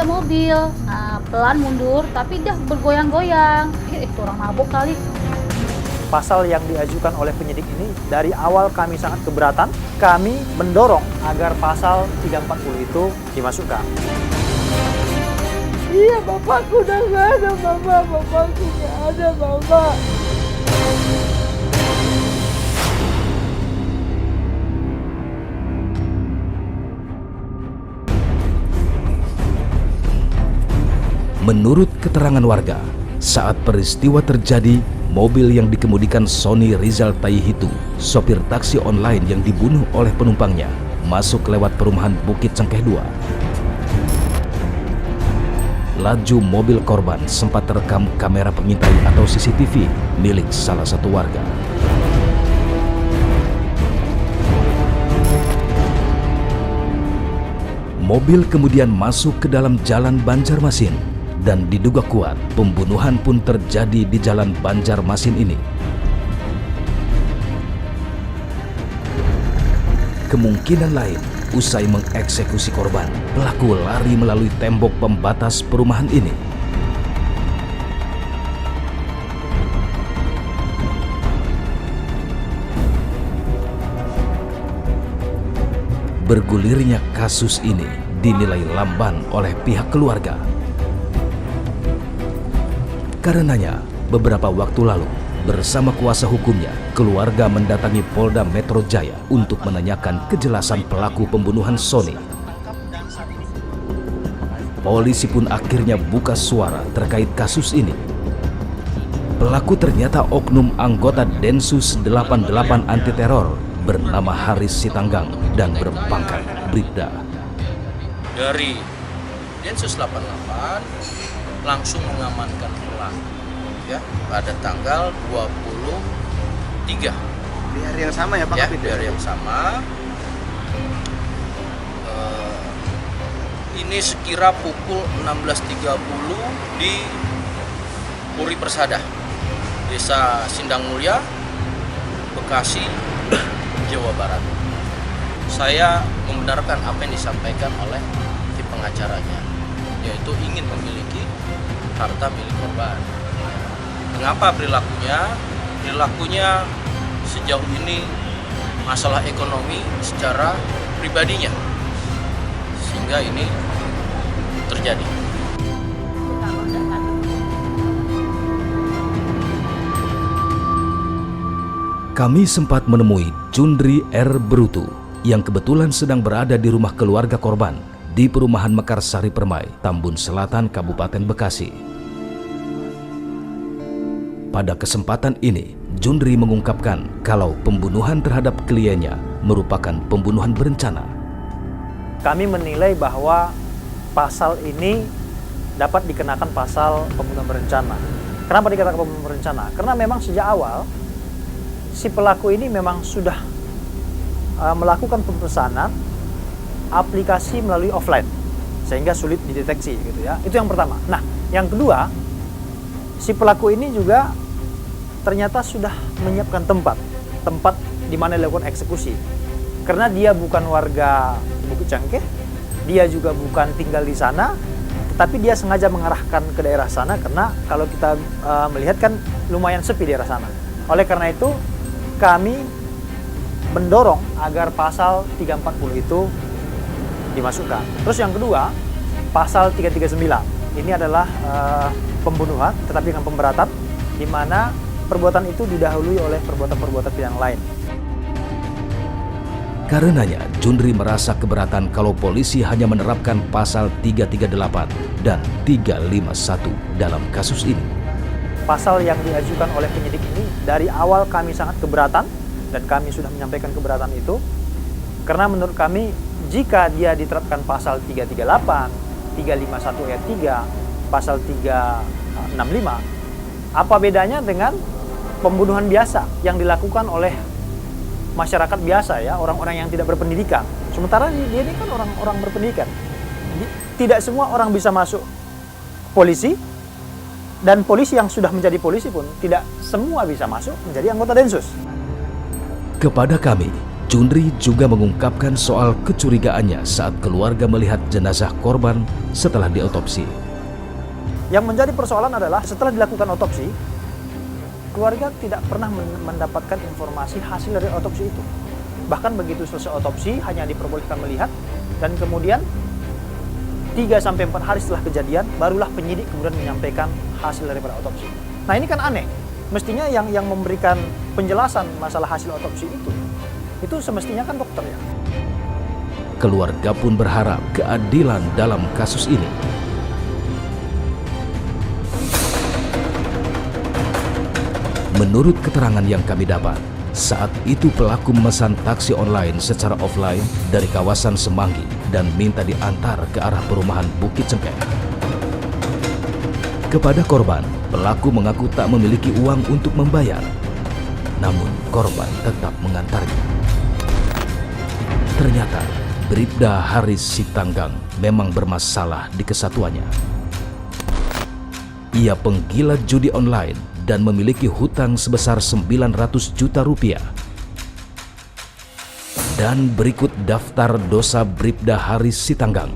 ada mobil. Nah, pelan mundur, tapi dia bergoyang-goyang. Itu orang mabuk kali. Pasal yang diajukan oleh penyidik ini dari awal kami sangat keberatan. Kami mendorong agar pasal 340 itu dimasukkan. Iya, bapakku udah nggak ada, mama. Bapakku nggak ada, mama. Menurut keterangan warga, saat peristiwa terjadi, mobil yang dikemudikan Sony Rizal Taihitu, sopir taksi online yang dibunuh oleh penumpangnya, masuk lewat perumahan Bukit Cengkeh 2. Laju mobil korban sempat terekam kamera pengintai atau CCTV milik salah satu warga. Mobil kemudian masuk ke dalam jalan Banjarmasin dan diduga kuat pembunuhan pun terjadi di jalan Banjarmasin ini. Kemungkinan lain, usai mengeksekusi korban, pelaku lari melalui tembok pembatas perumahan ini. Bergulirnya kasus ini dinilai lamban oleh pihak keluarga. Karenanya, beberapa waktu lalu, bersama kuasa hukumnya, keluarga mendatangi Polda Metro Jaya untuk menanyakan kejelasan pelaku pembunuhan Sony. Polisi pun akhirnya buka suara terkait kasus ini. Pelaku ternyata oknum anggota Densus 88 Anti Teror bernama Haris Sitanggang dan berpangkat Bribda. Dari Densus 88 langsung mengamankan pelaku ya pada tanggal 23 di hari yang sama ya Pak? Ya, di hari yang sama. Ini sekira pukul 16.30 di Puri Persada, Desa Sindang Mulia, Bekasi, Jawa Barat. Saya membenarkan apa yang disampaikan oleh tim pengacaranya, yaitu ingin memiliki harta milik korban. Mengapa perilakunya? Perilakunya sejauh ini masalah ekonomi secara pribadinya, sehingga ini terjadi. Kami sempat menemui Jundri R. Brutu yang kebetulan sedang berada di rumah keluarga korban di perumahan Mekarsari Permai, Tambun Selatan, Kabupaten Bekasi. Pada kesempatan ini, Jundri mengungkapkan kalau pembunuhan terhadap kliennya merupakan pembunuhan berencana. Kami menilai bahwa pasal ini dapat dikenakan pasal pembunuhan berencana. Kenapa dikatakan pembunuhan berencana? Karena memang sejak awal si pelaku ini memang sudah melakukan pemesanan aplikasi melalui offline sehingga sulit dideteksi gitu ya. Itu yang pertama. Nah, yang kedua, si pelaku ini juga ternyata sudah menyiapkan tempat di mana dilakukan eksekusi. Karena dia bukan warga Bukit Cengkeh, dia juga bukan tinggal di sana, tetapi dia sengaja mengarahkan ke daerah sana karena kalau kita melihat kan lumayan sepi daerah sana. Oleh karena itu, kami mendorong agar pasal 340 itu dimasukkan. Terus yang kedua, pasal 339. Ini adalah pembunuhan tetapi dengan pemberatan, di mana perbuatan itu didahului oleh perbuatan-perbuatan pidana lain. Karenanya, Jundri merasa keberatan kalau polisi hanya menerapkan pasal 338 dan 351 dalam kasus ini. Pasal yang diajukan oleh penyidik ini dari awal kami sangat keberatan dan kami sudah menyampaikan keberatan itu karena menurut kami jika dia diterapkan pasal 338, 351 ayat 3, pasal 365, apa bedanya dengan pembunuhan biasa yang dilakukan oleh masyarakat biasa ya, orang-orang yang tidak berpendidikan. Sementara dia ini kan orang-orang berpendidikan. Tidak semua orang bisa masuk polisi, dan polisi yang sudah menjadi polisi pun tidak semua bisa masuk menjadi anggota Densus. Kepada kami, Junri juga mengungkapkan soal kecurigaannya saat keluarga melihat jenazah korban setelah diotopsi. Yang menjadi persoalan adalah setelah dilakukan otopsi, keluarga tidak pernah mendapatkan informasi hasil dari otopsi itu. Bahkan begitu selesai otopsi hanya diperbolehkan melihat, dan kemudian 3-4 hari setelah kejadian barulah penyidik kemudian menyampaikan hasil daripada otopsi. Nah ini kan aneh. Mestinya yang memberikan penjelasan masalah hasil otopsi itu semestinya kan dokter ya. Keluarga pun berharap keadilan dalam kasus ini. Menurut keterangan yang kami dapat, saat itu pelaku memesan taksi online secara offline dari kawasan Semanggi dan minta diantar ke arah perumahan Bukit Cengkeh. Kepada korban, pelaku mengaku tak memiliki uang untuk membayar. Namun korban tetap mengantarnya. Ternyata Bribda Haris Sitanggang memang bermasalah di kesatuannya. Ia penggila judi online dan memiliki hutang sebesar 900 juta rupiah. Dan berikut daftar dosa Bribda Haris Sitanggang.